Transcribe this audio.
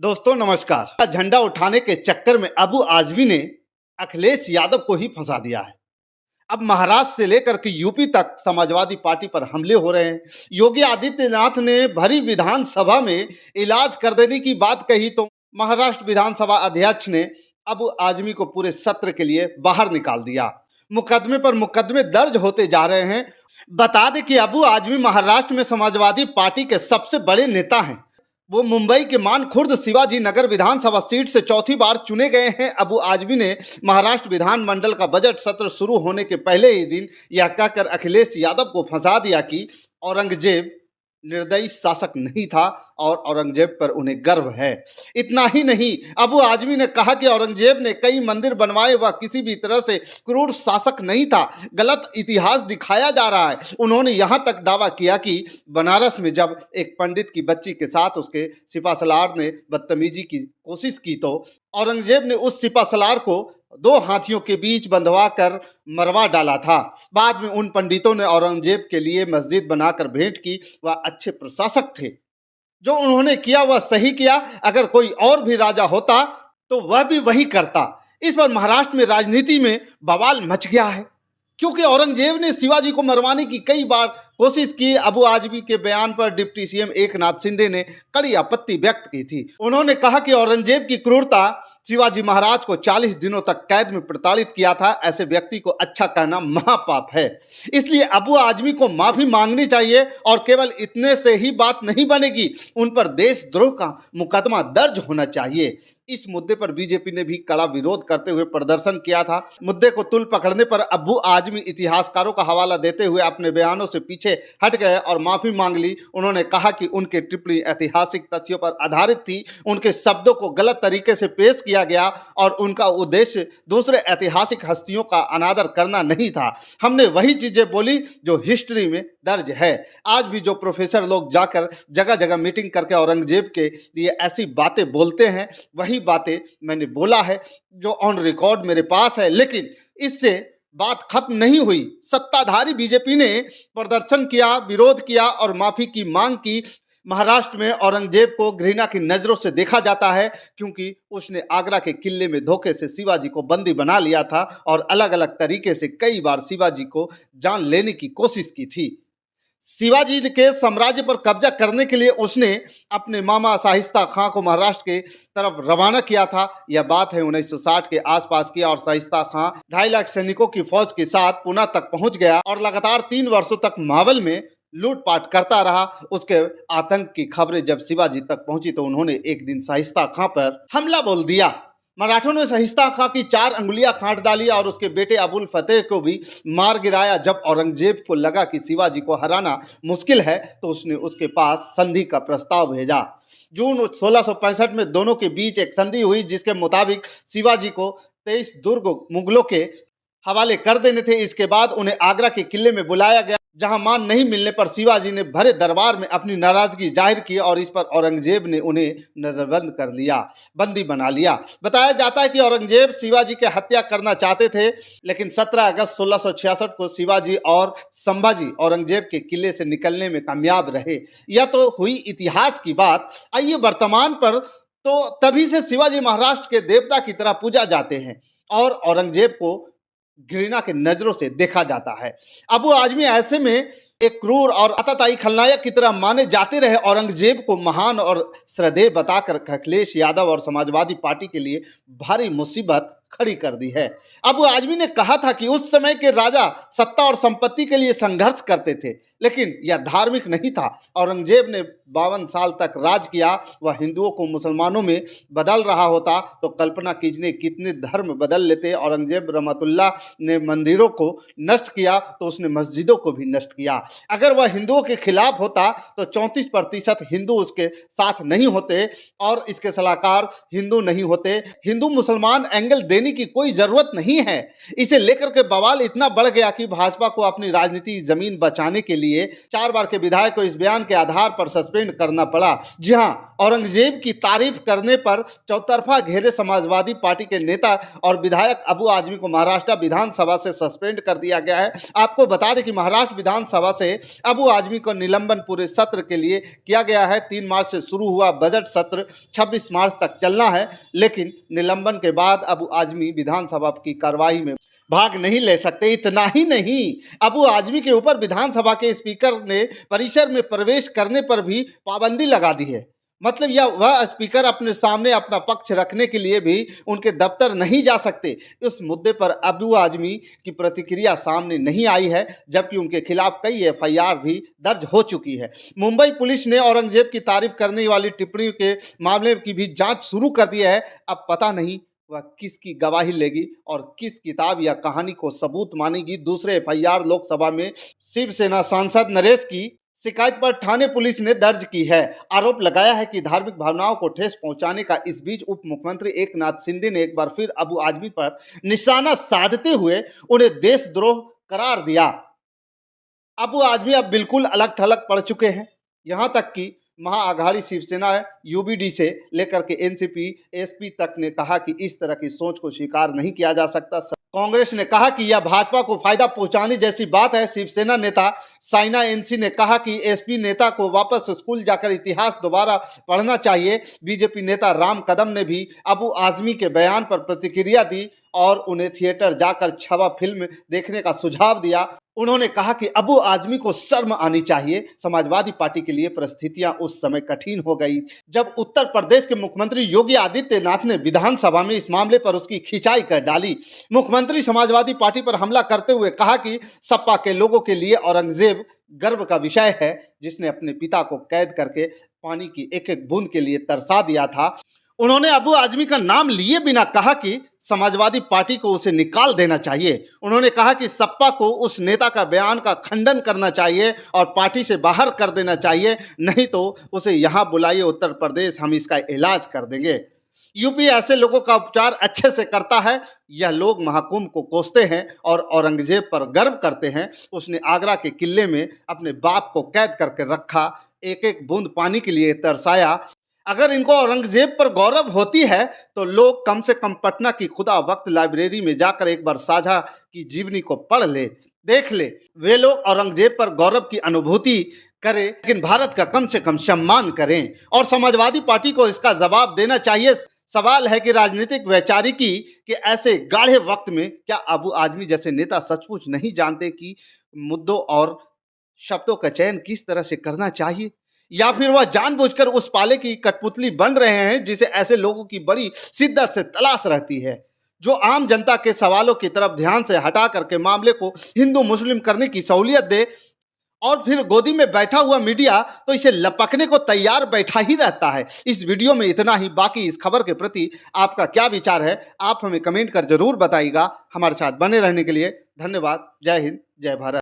दोस्तों नमस्कार। झंडा उठाने के चक्कर में अबू आजमी ने अखिलेश यादव को ही फंसा दिया है। अब महाराष्ट्र से लेकर के यूपी तक समाजवादी पार्टी पर हमले हो रहे हैं। योगी आदित्यनाथ ने भरी विधानसभा में इलाज कर देने की बात कही तो महाराष्ट्र विधानसभा अध्यक्ष ने अबू आजमी को पूरे सत्र के लिए बाहर निकाल दिया। मुकदमे पर मुकदमे दर्ज होते जा रहे हैं। बता दें कि अबू आजमी महाराष्ट्र में समाजवादी पार्टी के सबसे बड़े नेता हैं। वो मुंबई के मानखुर्द शिवाजी नगर विधानसभा सीट से चौथी बार चुने गए हैं। अबू आजमी ने महाराष्ट्र विधानमंडल का बजट सत्र शुरू होने के पहले ही दिन यह कहकर अखिलेश यादव को फंसा दिया कि औरंगजेब निर्दयी शासक नहीं था और औरंगजेब पर उन्हें गर्व है। इतना ही नहीं, अबू आजमी ने कहा कि औरंगजेब ने कई मंदिर बनवाए, वह किसी भी तरह से क्रूर शासक नहीं था। गलत इतिहास दिखाया जा रहा है। उन्होंने यहां तक दावा किया कि बनारस में जब एक पंडित की बच्ची के साथ उसके सिपासलार ने बदतमीजी की कोशिश की तो औरंगजेब ने उस सिपासलार को दो हाथियों के बीच बंधवा कर मरवा डाला था। बाद में उन पंडितों ने औरंगजेब के लिए मस्जिद बनाकर भेंट की। वह अच्छे प्रशासक थे। जो उन्होंने किया वह सही किया। अगर कोई और भी राजा होता तो वह भी वही करता। इस पर महाराष्ट्र में राजनीति में बवाल मच गया है, क्योंकि औरंगजेब ने शिवाजी को मरवाने की कई बार कोशिश की। अबू आजमी के बयान पर डिप्टी सीएम एकनाथ शिंदे ने कड़ी आपत्ति व्यक्त की थी। उन्होंने कहा कि औरंगजेब की क्रूरता शिवाजी महाराज को 40 दिनों तक कैद में प्रताड़ित किया था। ऐसे व्यक्ति को अच्छा कहना महापाप है। इसलिए अबू आजमी को माफी मांगनी चाहिए और केवल इतने से ही बात नहीं बनेगी, उन पर देशद्रोह का मुकदमा दर्ज होना चाहिए। इस मुद्दे पर बीजेपी ने भी कड़ा विरोध करते हुए प्रदर्शन किया था। मुद्दे को तुल पकड़ने पर अबू आजमी इतिहासकारों का हवाला देते हुए अपने बयानों से पीछे हट गए और माफी मांग ली। उन्होंने कहा कि उनकी टिप्पणी ऐतिहासिक तथ्यों पर आधारित थी। उनके शब्दों को गलत तरीके से पेश किया गया और उनका उद्देश्य दूसरे ऐतिहासिक हस्तियों का अनादर करना नहीं था। हमने वही चीजें बोली जो हिस्ट्री में दर्ज है। आज भी जो प्रोफेसर लोग जाकर जगह जगह मीटिंग करके औरंगजेब के लिए ऐसी बातें बोलते हैं, वही बातें मैंने बोला है, जो ऑन रिकॉर्ड मेरे पास है। लेकिन इससे बात खत्म नहीं हुई। सत्ताधारी बीजेपी ने प्रदर्शन किया, विरोध किया और माफी की मांग की। महाराष्ट्र में औरंगजेब को घृणा की नजरों से देखा जाता है, क्योंकि उसने आगरा के किले में धोखे से शिवाजी को बंदी बना लिया था और अलग अलग तरीके से कई बार शिवाजी को जान लेने की कोशिश की थी। शिवाजी के साम्राज्य पर कब्जा करने के लिए उसने अपने मामा शाहिस्ता खां को महाराष्ट्र के तरफ रवाना किया था। यह बात है 1960 के आसपास की, और शाहिस्ता खां 2.5 लाख सैनिकों की फौज के साथ पुणे तक पहुंच गया और लगातार 3 वर्षों तक मावल में लूटपाट करता रहा। उसके आतंक की खबरें जब शिवाजी तक पहुंची तो उन्होंने एक दिन शाहिस्ता खां पर हमला बोल दिया। मराठों ने शाहिस्ता खां की 4 अंगुलियां काट डाली और उसके बेटे अबुल फतेह को भी मार गिराया। जब औरंगजेब को लगा कि शिवाजी को हराना मुश्किल है तो उसने उसके पास संधि का प्रस्ताव भेजा। जून 1665 में दोनों के बीच एक संधि हुई, जिसके मुताबिक शिवाजी को 23 दुर्ग मुगलों के हवाले कर देने थे। इसके बाद उन्हें आगरा के किले में बुलाया गया, जहां मान नहीं मिलने पर शिवाजी ने भरे दरबार में अपनी नाराजगी जाहिर की और इस पर औरंगजेब ने उन्हें नजरबंद कर लिया, बंदी बना लिया। बताया जाता है कि औरंगजेब शिवाजी की हत्या करना चाहते थे, लेकिन 17 अगस्त 1666 को शिवाजी और संभाजी औरंगजेब के किले से निकलने में कामयाब रहे। यह तो हुई इतिहास की बात। आइए वर्तमान पर, तो तभी से शिवाजी महाराष्ट्र के देवता की तरह पूजा जाते हैं और औरंगजेब को घृणा के नजरों से देखा जाता है। अबू आजमी ऐसे में एक क्रूर और आतताई खलनायक की तरह माने जाते रहे। औरंगजेब को महान और श्रद्धेय बताकर अखिलेश यादव और समाजवादी पार्टी के लिए भारी मुसीबत खड़ी कर दी है। अबू आजमी ने कहा था कि उस समय के राजा सत्ता और संपत्ति के लिए संघर्ष करते थे, लेकिन यह धार्मिक नहीं था। औरंगजेब ने 52 साल तक राज किया। वह हिंदुओं को मुसलमानों में बदल रहा होता तो कल्पना कीजिए कितने धर्म बदल लेते। औरंगजेब रहमतुल्लाह ने मंदिरों को नष्ट किया तो उसने मस्जिदों को भी नष्ट किया। अगर वह हिंदुओं के खिलाफ होता तो 34% हिंदू उसके साथ नहीं होते और इसके सलाहकार हिंदू नहीं होते। हिंदू मुसलमान एंगल देने की कोई जरूरत नहीं है। इसे लेकर के बवाल इतना बढ़ गया कि भाजपा को अपनी राजनीतिक जमीन बचाने के लिए 4 बार के विधायक को इस बयान के आधार पर सस्पेंड करना पड़ा। जी हां, औरंगजेब की तारीफ करने पर चौतरफा घेरे समाजवादी पार्टी के नेता और विधायक अबू आजमी को महाराष्ट्र विधानसभा से सस्पेंड कर दिया गया है। आपको बता दें कि महाराष्ट्र विधानसभा से अबू आजमी को निलंबन पूरे सत्र के लिए किया गया है। 3 मार्च से शुरू हुआ बजट सत्र 26 मार्च तक चलना है, लेकिन निलंबन के बाद अबू आजमी विधानसभा की कार्यवाही में भाग नहीं ले सकते। इतना ही नहीं, अबू आजमी के ऊपर विधानसभा के स्पीकर ने परिसर में प्रवेश करने पर भी पाबंदी लगा दी है। मतलब यह वह स्पीकर अपने सामने अपना पक्ष रखने के लिए भी उनके दफ्तर नहीं जा सकते। इस मुद्दे पर अबू आजमी की प्रतिक्रिया सामने नहीं आई है, जबकि उनके खिलाफ कई एफआईआर भी दर्ज हो चुकी है। मुंबई पुलिस ने औरंगजेब की तारीफ करने वाली टिप्पणी के मामले की भी जांच शुरू कर दी है। अब पता नहीं वह किसकी गवाही लेगी और किस किताब या कहानी को सबूत मानेगी। दूसरे एफआईआर लोकसभा में शिवसेना सांसद नरेश की शिकायत पर थाने पुलिस ने दर्ज की है। आरोप लगाया है कि धार्मिक भावनाओं को ठेस पहुंचाने का। इस बीच उप मुख्यमंत्री एकनाथ शिंदे ने एक बार फिर अबू आजमी पर निशाना साधते हुए उन्हें देशद्रोह करार दिया। अबू आजमी अब बिल्कुल अलग थलग पड़ चुके हैं। यहां तक कि महाआघाड़ी शिवसेना यूबीडी से लेकर के एनसीपी एसपी तक ने कहा कि इस तरह की सोच को स्वीकार नहीं किया जा सकता। कांग्रेस ने कहा कि यह भाजपा को फायदा पहुंचाने जैसी बात है। शिवसेना नेता साइना एनसी ने कहा कि एसपी नेता को वापस स्कूल जाकर इतिहास दोबारा पढ़ना चाहिए। बीजेपी नेता राम कदम ने भी अबू आजमी के बयान पर प्रतिक्रिया दी और उन्हें थिएटर जाकर छवा फिल्म देखने का सुझाव दिया। उन्होंने कहा कि अबू आजमी को शर्म आनी चाहिए। समाजवादी पार्टी के लिए परिस्थितियां उस समय कठिन हो गई जब उत्तर प्रदेश के मुख्यमंत्री योगी आदित्यनाथ ने विधानसभा में इस मामले पर उसकी खिंचाई कर डाली। मुख्यमंत्री समाजवादी पार्टी पर हमला करते हुए कहा कि सपा के लोगों के लिए औरंगजेब गर्व का विषय है, जिसने अपने पिता को कैद करके पानी की एक एक बूंद के लिए तरसा दिया था। उन्होंने अबू आजमी का नाम लिए बिना कहा कि समाजवादी पार्टी को उसे निकाल देना चाहिए। उन्होंने कहा कि सपा को उस नेता का बयान का खंडन करना चाहिए और पार्टी से बाहर कर देना चाहिए, नहीं तो उसे यहाँ बुलाइए उत्तर प्रदेश, हम इसका इलाज कर देंगे। यूपी ऐसे लोगों का उपचार अच्छे से करता है। यह लोग महाकुंभ को कोसते हैं और औरंगजेब पर गर्व करते हैं। उसने आगरा के किले में अपने बाप को कैद करके रखा, एक एक बूंद पानी के लिए तरसाया। अगर इनको औरंगजेब पर गौरव होती है तो लोग कम से कम पटना की खुदा वक्त लाइब्रेरी में जाकर एक बार साझा की जीवनी को पढ़ ले, देख ले। वे लोग औरंगजेब पर गौरव की अनुभूति करें, लेकिन भारत का कम से कम सम्मान करें और समाजवादी पार्टी को इसका जवाब देना चाहिए। सवाल है कि राजनीतिक वैचारिकी के ऐसे गाढ़े वक्त में क्या अबू आजमी जैसे नेता सचमुच नहीं जानते कि मुद्दों और शब्दों का चयन किस तरह से करना चाहिए, या फिर वह जानबूझकर उस पाले की कठपुतली बन रहे हैं जिसे ऐसे लोगों की बड़ी शिद्दत से तलाश रहती है, जो आम जनता के सवालों की तरफ ध्यान से हटा करके मामले को हिंदू मुस्लिम करने की सहूलियत दे। और फिर गोदी में बैठा हुआ मीडिया तो इसे लपकने को तैयार बैठा ही रहता है। इस वीडियो में इतना ही। बाकी इस खबर के प्रति आपका क्या विचार है, आप हमें कमेंट कर जरूर बताइएगा। हमारे साथ बने रहने के लिए धन्यवाद। जय हिंद, जय भारत।